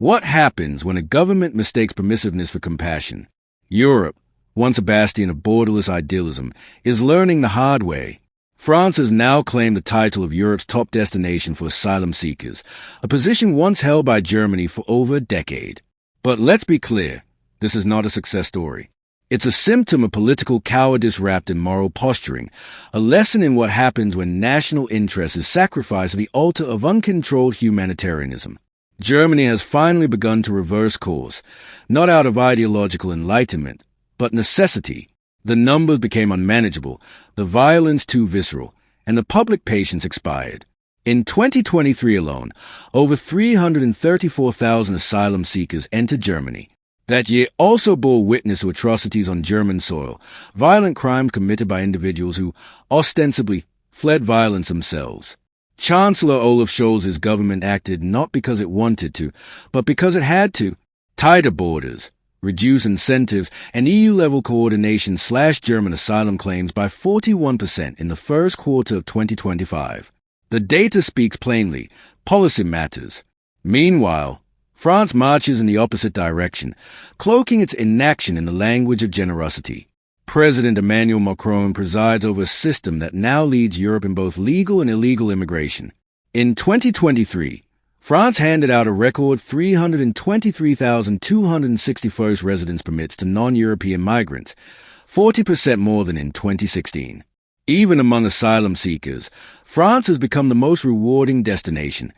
What happens when a government mistakes permissiveness for compassion? Europe, once a bastion of borderless idealism, is learning the hard way. France has now claimed the title of Europe's top destination for asylum seekers, a position once held by Germany for over a decade. But let's be clear, this is not a success story. It's a symptom of political cowardice wrapped in moral posturing, a lesson in what happens when national interest is sacrificed at the altar of uncontrolled humanitarianism. Germany has finally begun to reverse course, not out of ideological enlightenment, but necessity. The numbers became unmanageable, the violence too visceral, and the public patience expired. In 2023 alone, over 334,000 asylum seekers entered Germany. That year also bore witness to atrocities on German soil, violent crimes committed by individuals who ostensibly fled violence themselves. Chancellor Olaf Scholz's government acted not because it wanted to, but because it had to. Tighter borders, reduce incentives, and EU-level coordination slashed German asylum claims by 41% in the first quarter of 2025. The data speaks plainly. Policy matters. Meanwhile, France marches in the opposite direction, cloaking its inaction in the language of generosity. President Emmanuel Macron presides over a system that now leads Europe in both legal and illegal immigration. In 2023, France handed out a record 323,261 residence permits to non-European migrants, 40% more than in 2016. Even among asylum seekers, France has become the most rewarding destination.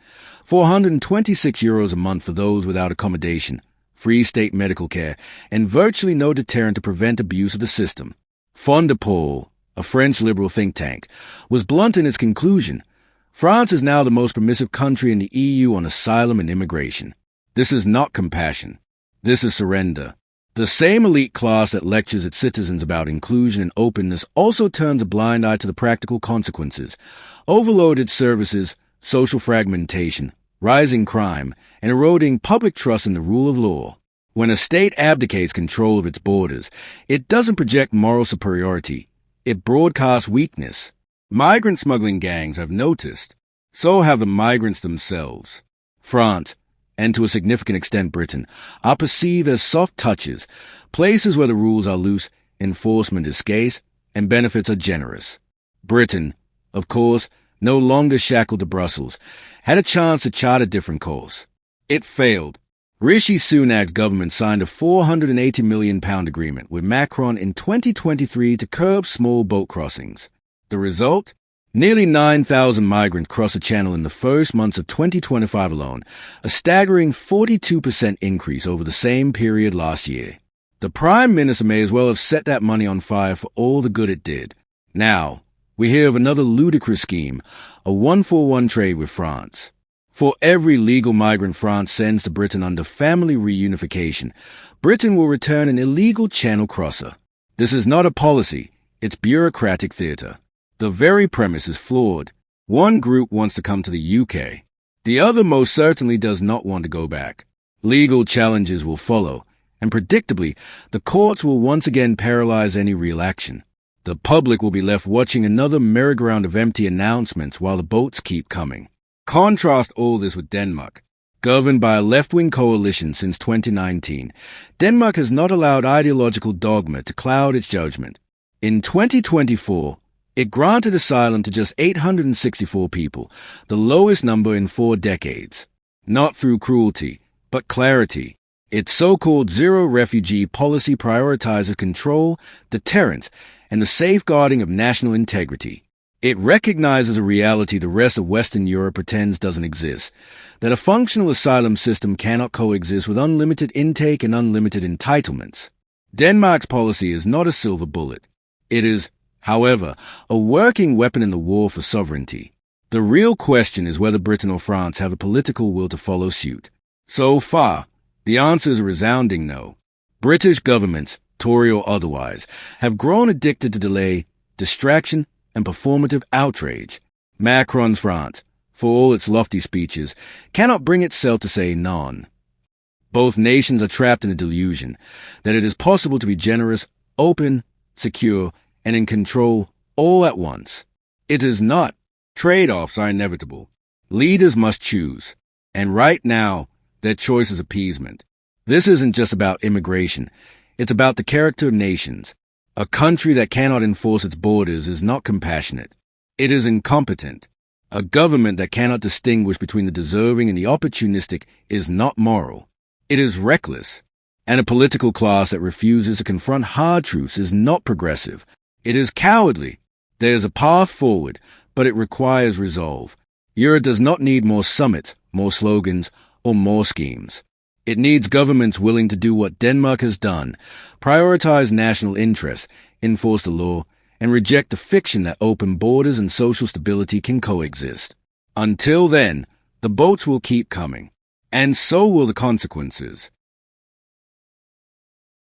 €426 a month for those without accommodation, free state medical care, and virtually no deterrent to prevent abuse of the system. Fondapol, a French liberal think tank, was blunt in its conclusion. France is now the most permissive country in the EU on asylum and immigration. This is not compassion. This is surrender. The same elite class that lectures its citizens about inclusion and openness also turns a blind eye to the practical consequences. Overloaded services, social fragmentation, rising crime, and eroding public trust in the rule of law. When a state abdicates control of its borders, it doesn't project moral superiority. It broadcasts weakness. Migrant smuggling gangs have noticed. So have the migrants themselves. France, and to a significant extent Britain, are perceived as soft touches, places where the rules are loose, enforcement is scarce, and benefits are generous. Britain, of course, no longer shackled to Brussels, had a chance to chart a different course. It failed. Rishi Sunak's government signed a £480 million agreement with Macron in 2023 to curb small boat crossings. The result? Nearly 9,000 migrants crossed the channel in the first months of 2025 alone, a staggering 42% increase over the same period last year. The Prime Minister may as well have set that money on fire for all the good it did. Now, we hear of another ludicrous scheme, a one-for-one trade with France. For every legal migrant France sends to Britain under family reunification, Britain will return an illegal channel crosser. This is not a policy, it's bureaucratic theater. The very premise is flawed. One group wants to come to the UK. The other most certainly does not want to go back. Legal challenges will follow, and predictably, the courts will once again paralyze any real action. The public will be left watching another merry-go-round of empty announcements while the boats keep coming. Contrast all this with Denmark. Governed by a left-wing coalition since 2019, Denmark has not allowed ideological dogma to cloud its judgment. In 2024, it granted asylum to just 864 people, the lowest number in 4 decades. Not through cruelty, but clarity. Its so-called zero-refugee policy prioritizes control, deterrence, and the safeguarding of national integrity. It recognizes a reality the rest of Western Europe pretends doesn't exist, that a functional asylum system cannot coexist with unlimited intake and unlimited entitlements. Denmark's policy is not a silver bullet. It is, however, a working weapon in the war for sovereignty. The real question is whether Britain or France have the political will to follow suit. So far, the answer is a resounding no. British governments, Tory or otherwise, have grown addicted to delay, distraction, and performative outrage. Macron's France, for all its lofty speeches, cannot bring itself to say non. Both nations are trapped in a delusion that it is possible to be generous, open, secure, and in control all at once. It is not. Trade-offs are inevitable. Leaders must choose. And right now, Their choice is appeasement. This isn't just about immigration. It's about the character of nations. A country that cannot enforce its borders is not compassionate. It is incompetent. A government that cannot distinguish between the deserving and the opportunistic is not moral. It is reckless. And a political class that refuses to confront hard truths is not progressive. It is cowardly. There is a path forward, but it requires resolve. Europe does not need more summits, more slogans, or more schemes. It needs governments willing to do what Denmark has done, prioritize national interests, enforce the law, and reject the fiction that open borders and social stability can coexist. Until then, the boats will keep coming, and so will the consequences.